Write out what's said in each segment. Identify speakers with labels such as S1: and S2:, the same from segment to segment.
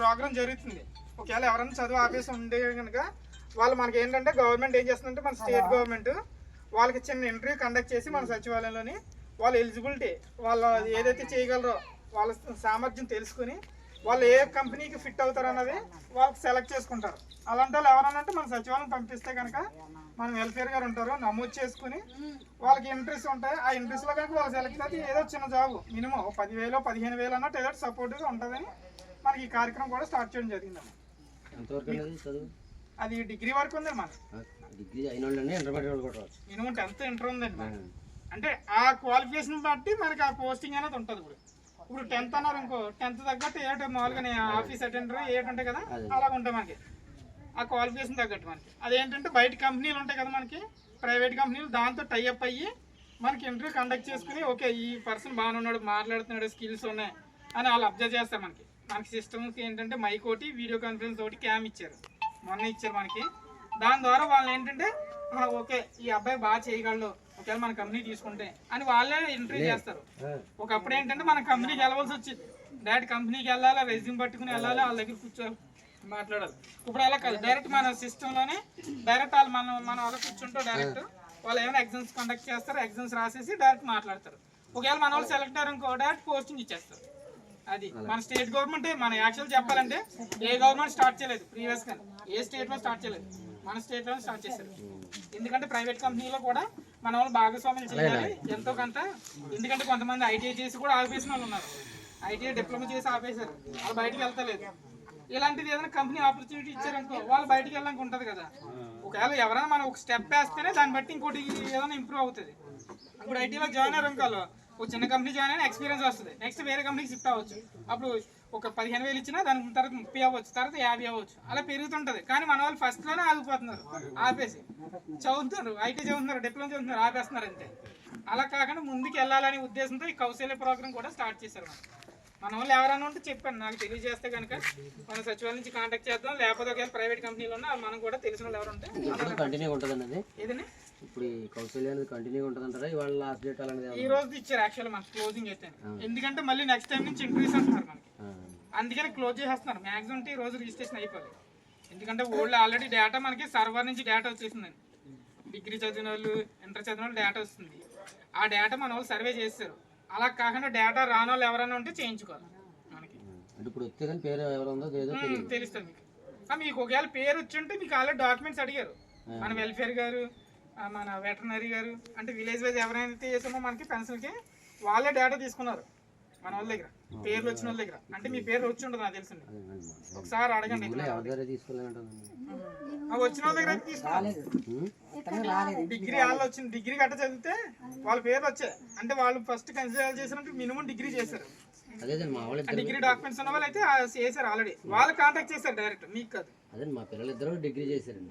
S1: Programme జరుగుతుంది. ఒకవేళ ఎవరైనా చదువు ఆపేసి ఉండే కనుక వాళ్ళు మనకి ఏంటంటే గవర్నమెంట్ ఏం చేస్తుందంటే మన స్టేట్ గవర్నమెంట్ వాళ్ళకి చిన్న ఇంటర్వ్యూ కండక్ట్ చేసి మన సచివాలయంలోని వాళ్ళ ఎలిజిబిలిటీ వాళ్ళు ఏదైతే చేయగలరో వాళ్ళ సామర్థ్యం తెలుసుకుని వాళ్ళు ఏ కంపెనీకి ఫిట్ అవుతారు అన్నది వాళ్ళకి సెలెక్ట్ చేసుకుంటారు. అలాంటి వాళ్ళు ఎవరన్నా అంటే మన సచివాలయం పంపిస్తే కనుక మన వెల్ఫేర్ గారు ఉంటారు, నమోదు చేసుకుని వాళ్ళకి ఇంట్రెస్ట్ ఉంటాయి. ఆ ఇంట్రెస్ట్లో కనుక వాళ్ళు సెలెక్ట్ అయితే ఏదో చిన్న జాబ్ మినిమం 10,000 15,000 అన్నట్టు ఏదో సపోర్ట్గా ఉంటుందని మనకి ఈ కార్యక్రమం కూడా స్టార్ట్ చేయడం జరిగిందమ్మా. అది డిగ్రీ వరకు ఉంది మన మినిమం 10th ఇంటర్ ఉందండి. అంటే ఆ క్వాలిఫికేషన్ బట్టి మనకి ఆ పోస్టింగ్ అనేది ఉంటుంది. ఇప్పుడు 10th అన్నారు ఇంకో 10th తగ్గట్టు ఏట మామూలుగా ఆఫీస్ అటెండర్ ఏటంటే కదా అలాగ ఉంటాయి మనకి ఆ క్వాలిఫికేషన్ తగ్గట్టు. మనకి అదేంటంటే బయట కంపెనీలు ఉంటాయి కదా మనకి ప్రైవేట్ కంపెనీలు, దాంతో టైఅప్ అయ్యి మనకి ఇంటర్వ్యూ కండక్ట్ చేసుకుని ఓకే ఈ పర్సన్ బాగానే ఉన్నాడు, మాట్లాడుతున్నాడు, స్కిల్స్ ఉన్నాయి అని వాళ్ళు అబ్జర్వ్ చేస్తారు. మనకి సిస్టమ్కి ఏంటంటే మైక్ ఒకటి, వీడియో కాన్ఫరెన్స్ ఒకటి, క్యామ్ ఇచ్చారు, మొన్న ఇచ్చారు మనకి. దాని ద్వారా వాళ్ళు ఏంటంటే ఓకే ఈ అబ్బాయి బాగా చేయగలడు, ఒకవేళ మన కంపెనీ తీసుకుంటే అని వాళ్ళే ఇంటర్వ్యూ చేస్తారు. ఒకప్పుడు ఏంటంటే మన కంపెనీకి వెళ్ళవలసి వచ్చింది, డైరెక్ట్ కంపెనీకి వెళ్ళాలి, రెజ్యూమ్ పట్టుకుని వెళ్ళాలి, వాళ్ళ దగ్గర కూర్చో మాట్లాడాలి. ఇప్పుడు అలా కాదు, డైరెక్ట్ మన సిస్టంలోనే డైరెక్ట్ వాళ్ళు మన వాళ్ళ కూర్చుంటారు. డైరెక్ట్ వాళ్ళు ఏమైనా ఎగ్జామ్స్ కండక్ట్ చేస్తారు, ఎగ్జామ్స్ రాసేసి డైరెక్ట్ మాట్లాడతారు. ఒకవేళ మన వాళ్ళు సెలెక్ట్ అయ్యారు ఇంకో డైరెక్ట్ పోస్టింగ్ ఇచ్చేస్తారు. అది మన స్టేట్ గవర్నమెంట్ మన యాక్చువల్ చెప్పాలంటే ఏ గవర్నమెంట్ స్టార్ట్ చేయలేదు ప్రీవియస్ గా, ఏ స్టేట్లో స్టార్ట్ చేయలేదు, మన స్టేట్లోనే స్టార్ట్ చేశారు. ఎందుకంటే ప్రైవేట్ కంపెనీలో కూడా మన వాళ్ళు భాగస్వామ్యం చేయాలి ఎంతో కొంత. ఎందుకంటే కొంతమంది ఐటీఐ చేసి కూడా ఆపేసిన వాళ్ళు ఉన్నారు, ఐటీఐ డిప్లొమా చేసి ఆపేశారు, వాళ్ళు బయటకు వెళ్తలేదు. ఇలాంటిది ఏదైనా కంపెనీ ఆపర్చునిటీ ఇచ్చారనుకో వాళ్ళు బయటకు వెళ్ళడానికి ఉంటుంది కదా. ఒకవేళ ఎవరైనా మనం ఒక స్టెప్ వేస్తేనే దాన్ని బట్టి ఇంకోటి ఏదైనా ఇంప్రూవ్ అవుతుంది. ఇప్పుడు ఐటీలో జాయిన్ అయ్యారు అనుకో, ఒక చిన్న కంపెనీ జాయిన్ అయినా ఎక్స్పీరియన్స్ వస్తుంది, నెక్స్ట్ వేరే కంపెనీకి షిఫ్ట్ అవ్వచ్చు. అప్పుడు ఒక 15,000 ఇచ్చినా దాని తర్వాత 30 అవ్వచ్చు, తర్వాత 50 అవ్వచ్చు, అలా పెరుగుతుంటుంది. కానీ మన వాళ్ళు ఫస్ట్లోనే ఆగిపోతున్నారు, ఆపేసి చదువుతున్నారు, ఐటీ చదువుతున్నారు, డిప్లొమా చదువుతున్నారు, ఆపేస్తున్నారు అంతే. అలా కాకుండా ముందుకు వెళ్ళాలనే ఉద్దేశంతో ఈ కౌశల్య ప్రోగ్రామ్ కూడా స్టార్ట్ చేశారు. మన వాళ్ళు ఎవరైనా ఉంటే చెప్పండి, నాకు తెలియజేస్తే కనుక మన సచివాలయం నుంచి కాంటాక్ట్ చేద్దాం. లేకపోతే ఒకవేళ ప్రైవేట్ కంపెనీలో ఉన్నా మనం కూడా తెలిసిన వాళ్ళు ఎవరు ఉంటే
S2: కంటిన్యూ ఉంటుంది.
S1: ఏదండి
S2: ఇప్పుడు ఈ కౌశల్య అనేది కంటిన్యూ ఉంటుందంటారా? ఇవాళ లాస్ట్ డేట్ అలాంటి
S1: ఈ రోజు ఇచ్చారు యాక్చువల్లీ మనకి క్లోజింగ్ అయితే, ఎందుకంటే మళ్ళీ నెక్స్ట్ టైం నుంచి ఇంటర్వ్యూస్ అంటున్నారు మనకి, అందుకని క్లోజ్ చేసేస్తున్నారు. మ్యాక్సిమం ఈ రోజు రిజిస్ట్రేషన్ అయిపోయింది. ఎందుకంటే ఓల్డ్ ఆల్రెడీ డేటా మనకి సర్వర్ నుంచి డేటా వచ్చేసిందండి. డిగ్రీ చదివిన వాళ్ళు, ఇంటర్ చదివిన వాళ్ళు డేటా వస్తుంది. ఆ డేటా మన వాళ్ళు సర్వే చేస్తారు. అలా కాకుండా డేటా రాని వాళ్ళు ఎవరైనా ఉంటే చేయించుకోవాలి మనకి.
S2: ఇప్పుడు పేరు ఎవరు ఉందో
S1: తెలుస్తుంది మీకు. మీకు ఒకవేళ పేరు వచ్చి మీకు ఆల్రెడీ డాక్యుమెంట్స్ అడిగారు, మన వెల్ఫేర్ గారు, మన వెటర్నరీ గారు, అంటే విలేజ్ వైజ్ ఎవరైతే చేసామో మనకి పెన్షన్కి వాళ్ళే డేటా తీసుకున్నారు మన వాళ్ళ దగ్గర, పేర్లు వచ్చిన వాళ్ళ దగ్గర. అంటే మీ పేరు వచ్చి ఉండదు నాకు తెలిసింది, ఒకసారి అడగండి. వచ్చిన వాళ్ళ దగ్గర తీసుకోవాలి. డిగ్రీ వాళ్ళు వచ్చింది, డిగ్రీ గట్ట చదివితే వాళ్ళ పేర్లు వచ్చాయి అంటే వాళ్ళు ఫస్ట్ కన్సిడర్ చేసినట్టు మినిమం డిగ్రీ చేశారు. డిగ్రీ డాక్యుమెంట్స్ ఉన్న వాళ్ళు అయితే చేశారు ఆల్రెడీ, వాళ్ళు కాంటాక్ట్ చేశారు డైరెక్ట్, మీకు కాదు.
S2: అదే మా పిల్లలు ఇద్దరు డిగ్రీ చేశారు.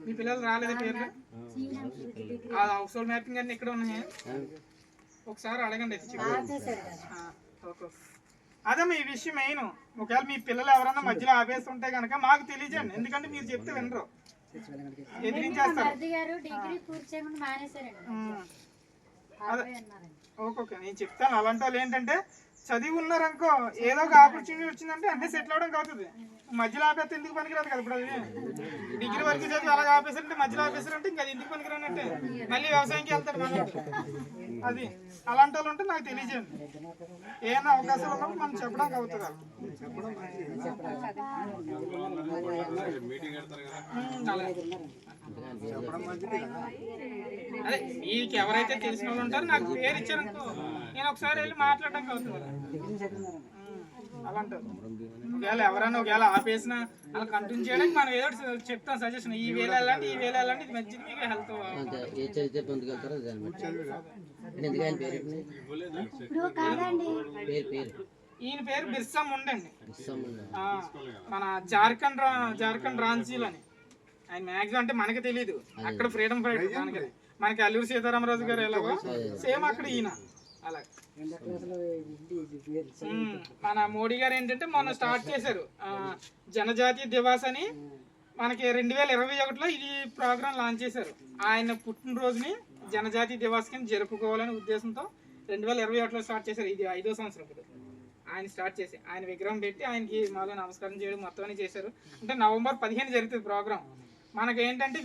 S1: మీ పిల్లలు రాలేదు పేర్లు? హౌస్ హోల్డ్ మ్యాపింగ్ అన్ని ఇక్కడ ఉన్నాయి, ఒకసారి అడగండి. అదే మీ విషయం మెయిన్. ఒకవేళ మీ పిల్లలు ఎవరైనా మధ్యలో ఆపేస్తుంటే కనుక మాకు తెలియజేయండి, ఎందుకంటే మీరు చెప్తే వినరు, ఎదిరించేస్తారు. ఓకే నేను చెప్తాను. అలాంటి వాళ్ళు ఏంటంటే చదివి ఉన్నారనుకో, ఏదో ఒక ఆపర్చునిటీ వచ్చిందంటే అన్నీ సెటిల్ అవడం అవుతుంది. మధ్యలో ఆపేస్తే ఎందుకు పనికిరాదు కదా. ఇప్పుడు అది డిగ్రీ వరకు చదివి అలాగే ఆపేసారంటే, మధ్యలో ఆపేసారంటే ఇంకా అది ఎందుకు పనికిరానంటే మళ్ళీ వ్యవసాయంకి వెళ్తారు మనం. అది అలాంటి వాళ్ళు ఉంటే నాకు తెలియజేయండి, ఏమైనా అవకాశాలు ఉన్నప్పుడు మనం చెప్పడానికి అవుతుంది. అదే మీకు ఎవరైతే తెలిసిన వాళ్ళు ఉంటారో నాకు పేరు ఇచ్చారనుకో, నేను ఒకసారి వెళ్ళి మాట్లాడడానికి అవుతుంది. అలాంటి ఒకవేళ ఎవరైనా ఒకవేళ ఆపేసిన అలా కంటిన్యూ చేయడానికి మనం ఏదో చెప్తాం సజెషన్, ఈ వేళ వెళ్ళండి, ఈ వేళ వెళ్ళండి, ఇది మంచిది, మీకు హెల్త్. ఈయన పేరు బిర్సా ముండా అండి, మన జార్ఖండ్ రాంచీలో అని. ఆయన మ్యాక్సిమం అంటే మనకి తెలియదు, అక్కడ ఫ్రీడమ్ ఫైటర్ మనకి అల్లూరి సీతారామరాజు గారు ఎలాగో సేమ్ అక్కడ ఈయన అలాగే. మన మోడీ గారు ఏంటంటే మొన్న స్టార్ట్ చేశారు జనజాతీయ దివాస్ అని, మనకి 2021లో ఇది ప్రోగ్రామ్ లాంచ్ చేశారు. ఆయన పుట్టినరోజుని జనజాతీయ దివాస్ కింద జరుపుకోవాలనే ఉద్దేశంతో 2021లో స్టార్ట్ చేశారు. ఇది 5వ సంవత్సరం. ఇప్పుడు ఆయన స్టార్ట్ చేసి ఆయన విగ్రహం పెట్టి ఆయనకి మాలో నమస్కారం చేయడం మొత్తం చేశారు. అంటే నవంబర్ 15 జరుగుతుంది ప్రోగ్రామ్. మనకి ఏంటంటే